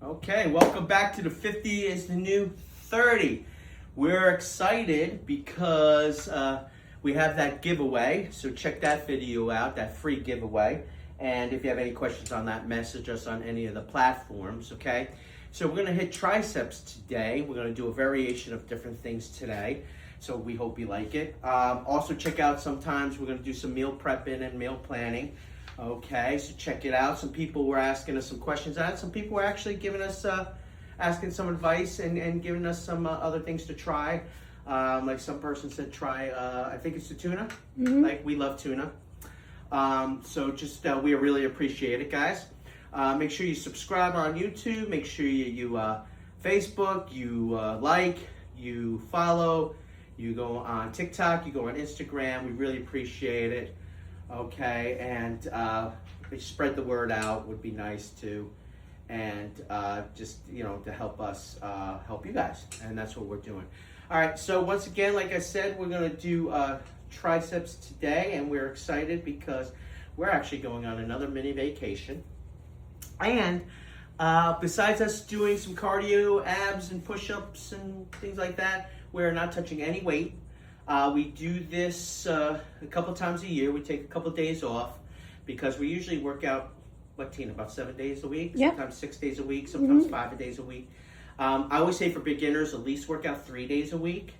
Okay, welcome back to the 50 is the new 30. We're excited because we have that giveaway, so check that video out, that free giveaway. And if you have any questions on that, message us on any of the platforms, okay? So we're gonna hit triceps today. We're gonna do a variation of different things today. So we hope you like it. Also check out sometimes we're gonna do some meal prepping and meal planning. Okay, so check it out. Some people were asking us some questions on it. Some people were actually giving us, asking some advice and giving us some other things to try. Like some person said, try, I think it's the tuna. Like we love tuna. So just, we really appreciate it, guys. Make sure you subscribe on YouTube. Make sure you Facebook, you like, you follow, you go on TikTok, you go on Instagram. We really appreciate it. Okay, and spread the word out would be nice too, and just to help us help you guys, and that's what we're doing. All right, so once again, like I said, we're gonna do triceps today, and we're excited because we're actually going on another mini vacation. And besides us doing some cardio, abs, and push-ups and things like that, we're not touching any weight. We do this a couple times a year. We take a couple days off because we usually work out, what, Tina, about 7 days a week? Yep. Sometimes 6 days a week, sometimes 5 days a week. I always say for beginners, at least work out 3 days a week,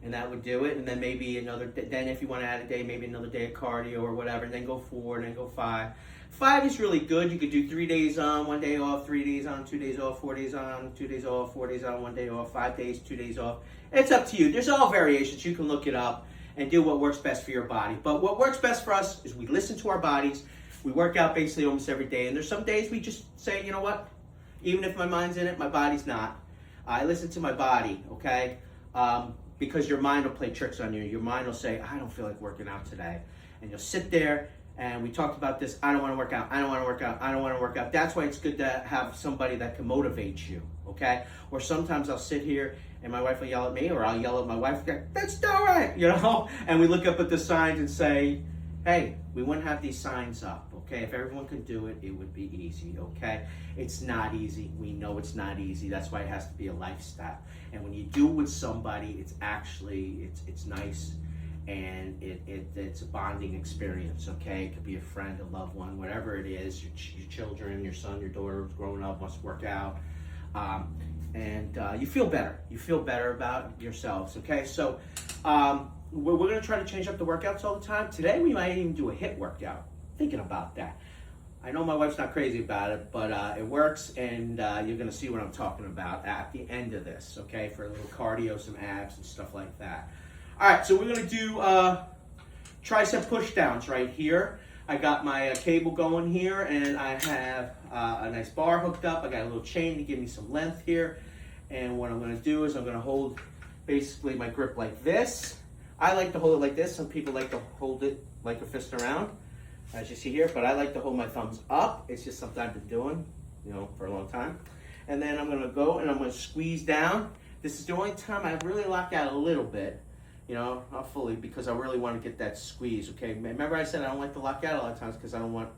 and that would do it. And then maybe another, then if you want to add a day, maybe another day of cardio or whatever, and then go 4, and then go 5. 5 is really good. You could do 3 days on, 1 day off, 3 days on, 2 days off, 4 days on, 2 days off, 4 days on, 1 day off, 5 days, 2 days off. It's up to you. There's all variations. You can look it up and do what works best for your body. But what works best for us is we listen to our bodies. We work out basically almost every day. And there's some days we just say, you know what? Even if my mind's in it, my body's not. I listen to my body, okay? Because your mind will play tricks on you. Your mind will say, I don't feel like working out today. And you'll sit there, and we talked about this, I don't want to work out, I don't want to work out, I don't want to work out. That's why it's good to have somebody that can motivate you, okay? Or sometimes I'll sit here and my wife will yell at me, or I'll yell at my wife, that's not right, and we look up at the signs and say, hey, we wouldn't have these signs up, okay? If everyone could do it, it would be easy, okay? It's not easy. We know it's not easy. That's why it has to be a lifestyle. And when you do it with somebody, it's actually, it's nice, and it's a bonding experience, okay? It could be a friend, a loved one, whatever it is, your children, your son, your daughter who's growing up wants to work out, and you feel better. You feel better about yourselves, okay? So we're going to try to change up the workouts all the time. Today we might even do a HIIT workout. Thinking about that. I know my wife's not crazy about it, but it works, and you're going to see what I'm talking about at the end of this, okay? For a little cardio, some abs, and stuff like that. All right, so we're going to do tricep push downs right here. I got my cable going here, and I have a nice bar hooked up. I got a little chain to give me some length here. And what I'm going to do is I'm going to hold basically my grip like this. I like to hold it like this. Some people like to hold it like a fist around, as you see here. But I like to hold my thumbs up. It's just something I've been doing, for a long time. And then I'm going to go and I'm going to squeeze down. This is the only time I really lock out a little bit. Not fully, because I really want to get that squeeze, okay? Remember I said I don't like to lock out a lot of times because I don't want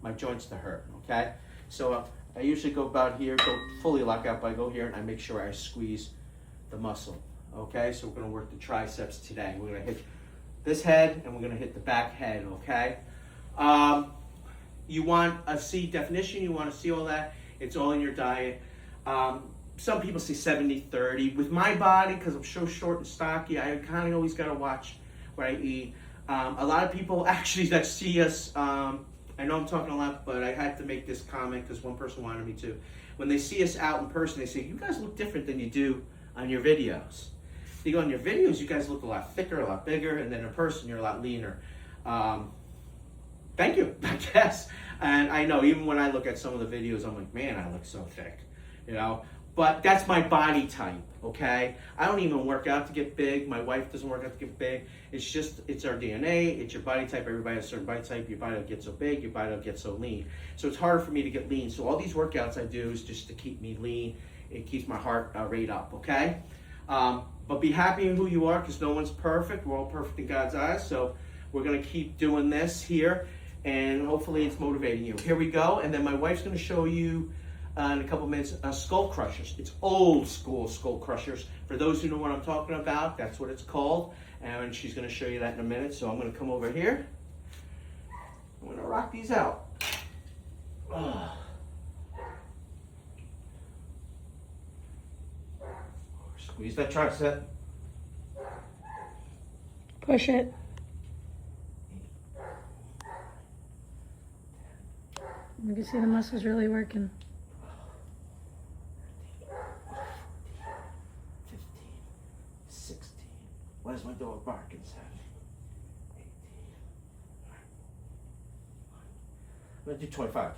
my joints to hurt, okay? So I usually go about here, go fully lock out, but I go here and I make sure I squeeze the muscle, okay? So we're going to work the triceps today. We're going to hit this head and we're going to hit the back head, okay? You want to see definition, you want to see all that. It's all in your diet. Some people say 70-30. With my body, because I'm so short and stocky, I kind of always got to watch what I eat. A lot of people actually that see us, I know I'm talking a lot, but I had to make this comment because one person wanted me to. When they see us out in person, they say, you guys look different than you do on your videos. You go on your videos, you guys look a lot thicker, a lot bigger, and then in person, you're a lot leaner. Thank you, I guess. And I know, even when I look at some of the videos, I'm like, man, I look so thick, But that's my body type, okay? I don't even work out to get big. My wife doesn't work out to get big. It's our DNA. It's your body type. Everybody has a certain body type. Your body will get so big. Your body will get so lean. So it's harder for me to get lean. So all these workouts I do is just to keep me lean. It keeps my heart rate up, okay? But be happy in who you are, because no one's perfect. We're all perfect in God's eyes. So we're going to keep doing this here, and hopefully it's motivating you. Here we go. And then my wife's going to show you in a couple minutes, skull crushers. It's old school skull crushers. For those who know what I'm talking about, that's what it's called. And she's gonna show you that in a minute. So I'm gonna come over here. I'm gonna rock these out. Oh. Squeeze that tricep. Push it. You can see the muscles really working. 15, 16. Where's my dog barking? 18. I'm gonna do 25.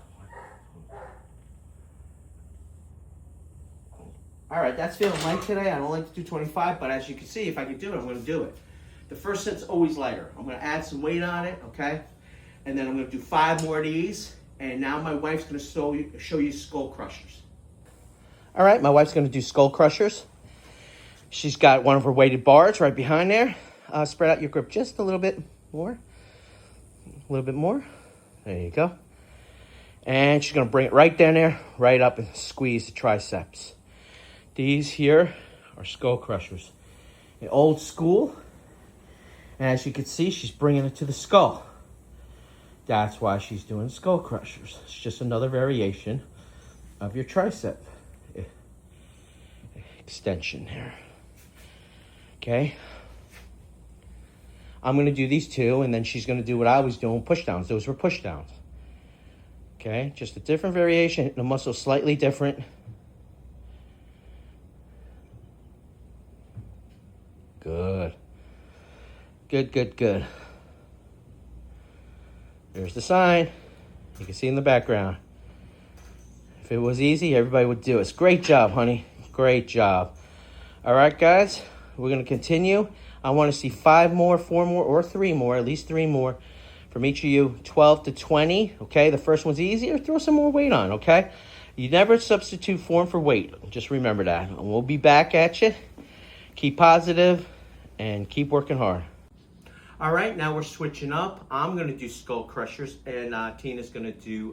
All right, that's feeling light today. I don't like to do 25, but as you can see, if I can do it, I'm gonna do it. The first set's always lighter. I'm gonna add some weight on it, okay? And then I'm gonna do 5 more of these. And now my wife's gonna show you skull crushers. All right, my wife's gonna do skull crushers. She's got one of her weighted bars right behind there. Spread out your grip just a little bit more. A little bit more. There you go. And she's gonna bring it right down there, right up and squeeze the triceps. These here are skull crushers. They're old school. And as you can see, she's bringing it to the skull. That's why she's doing skull crushers. It's just another variation of your tricep extension here. Okay. I'm going to do these 2, and then she's going to do what I was doing, push downs. Those were push downs. Okay. Just a different variation. The muscle's slightly different. Good. Good, good, good. There's the sign. You can see in the background. If it was easy, everybody would do it. Great job, honey. Great job. All right, guys. We're going to continue. I want to see 5 more, 4 more, or 3 more. At least 3 more from each of you. 12 to 20. Okay, the first one's easier. Throw some more weight on, okay? You never substitute form for weight. Just remember that. And we'll be back at you. Keep positive and keep working hard. All right, now we're switching up. I'm gonna do skull crushers, and Tina's gonna do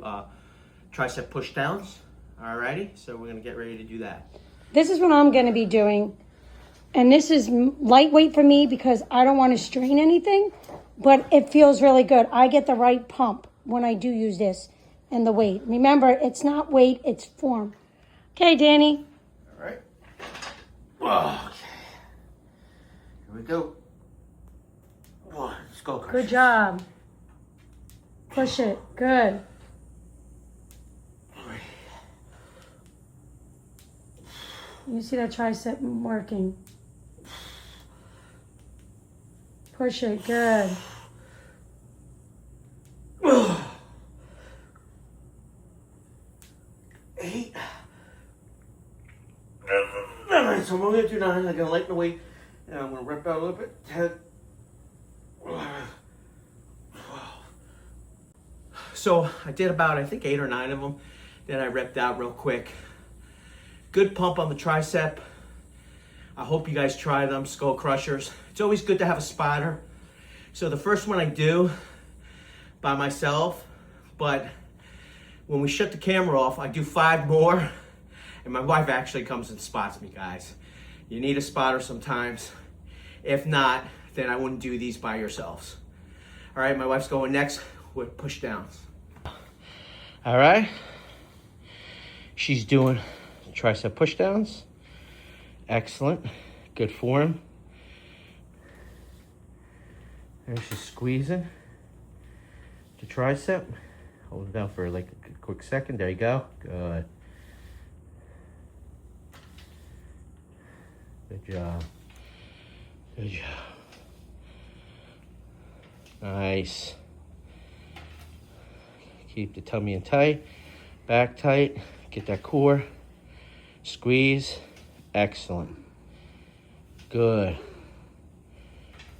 tricep push downs. All righty, so we're gonna get ready to do that. This is what I'm gonna be doing. And this is lightweight for me because I don't want to strain anything, but it feels really good. I get the right pump when I do use this and the weight. Remember, it's not weight, it's form. Okay, Danny. All right. Okay. Here we go. Skull crushers. Good job. Push it. Good. You see that tricep working. Push it. Good. 8. 9. So I'm only gonna do 9. I'm gonna lighten the weight, and I'm gonna rip out a little bit. 10. 12. So I did about, I think, 8 or 9 of them. Then I ripped out real quick. Good pump on the tricep. I hope you guys try them, skull crushers. It's always good to have a spotter. So the first one I do by myself, but when we shut the camera off, I do 5 more, and my wife actually comes and spots me, guys. You need a spotter sometimes. If not, then I wouldn't do these by yourselves. All right, my wife's going next with push downs. All right. She's doing tricep push downs. Excellent. Good form. And she's squeezing the tricep. Hold it down for like a quick second. There you go. Good. Good job. Good job. Nice. Keep the tummy in tight, back tight, get that core, squeeze, excellent. Good.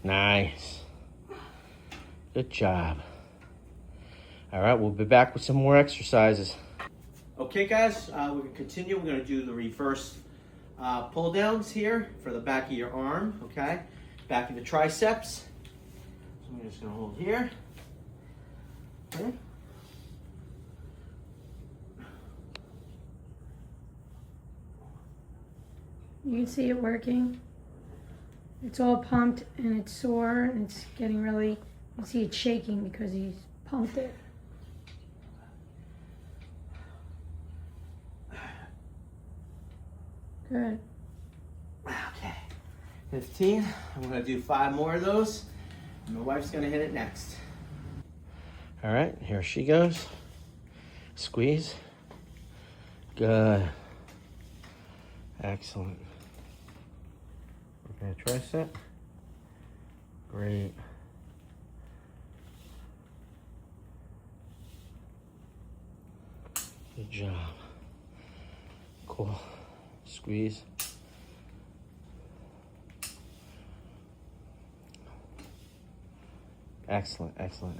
Nice. Good job. All right, we'll be back with some more exercises. Okay, guys, we're gonna continue. We're gonna do the reverse pull downs here for the back of your arm, okay? Back of the triceps. So I'm just gonna hold here. Okay. You can see it working. It's all pumped and it's sore and it's getting really, you can see it shaking because he's pumped it. Good. Okay. 15. I'm going to do 5 more of those. My wife's going to hit it next. All right, here she goes. Squeeze. Good. Excellent. Okay, tricep. Great. Good job. Cool. Squeeze. Excellent, excellent.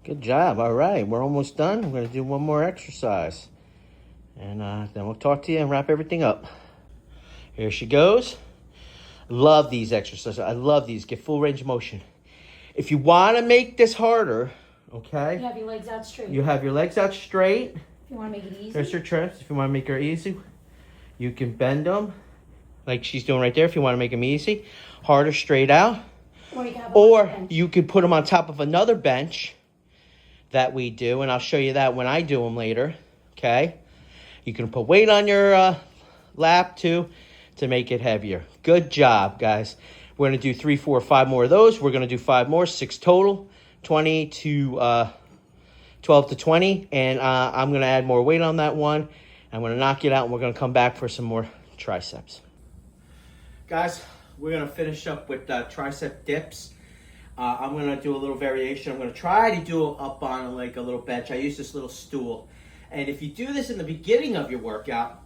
Good job. All right, we're almost done. We're going to do one more exercise. And then we'll talk to you and wrap everything up. Here she goes. Love these exercises. I love these. Get full range of motion. If you want to make this harder, okay? You have your legs out straight. You have your legs out straight. If you want to make it easy. There's your trips. If you want to make her easy, you can bend them like she's doing right there. If you want to make them easy, harder, straight out. Or you can have Or you could put them on top of another bench that we do, and I'll show you that when I do them later, okay? You can put weight on your lap too to make it heavier. Good job, guys. We're going to do 3, 4, 5 more of those. We're going to do 5 more, 6 total, 20 to 12 to 20, and I'm going to add more weight on that one. I'm going to knock it out, and we're going to come back for some more triceps. Guys, we're going to finish up with tricep dips. I'm going to do a little variation. I'm going to try to do it up on like a little bench. I use this little stool. And if you do this in the beginning of your workout,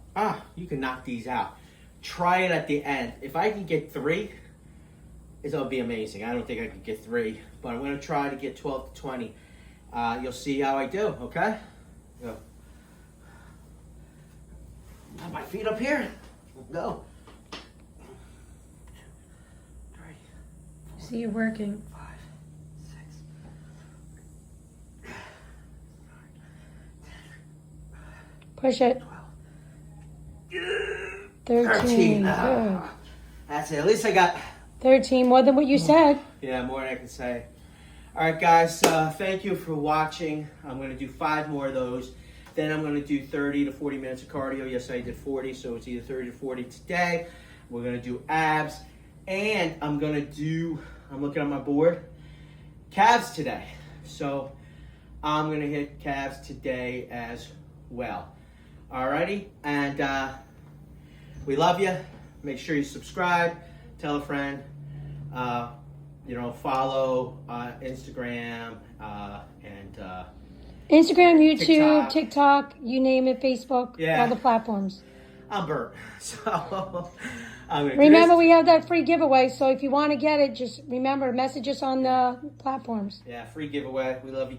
you can knock these out. Try it at the end. If I can get 3, it's going to be amazing. I don't think I can get 3, but I'm going to try to get 12 to 20. You'll see how I do, okay? Go. Put my feet up here. Go. 3. See it working. 5, 6. Push it. 12. 13. Good. That's it. At least I got 13, more than what you said. Yeah, more than I can say. All right, guys, thank you for watching. I'm going to do 5 more of those. Then I'm going to do 30 to 40 minutes of cardio. Yes, I did 40, so it's either 30 to 40 today. We're going to do abs. And I'm looking at my board, calves today. So I'm going to hit calves today as well. Alrighty, and we love you. Make sure you subscribe, tell a friend, follow Instagram and Instagram, YouTube, TikTok, you name it, Facebook, Yeah. all the platforms. I'm burnt. So I'm gonna Remember, we have that free giveaway, so if you want to get it, just remember, message us on the platforms. Yeah, free giveaway. We love you.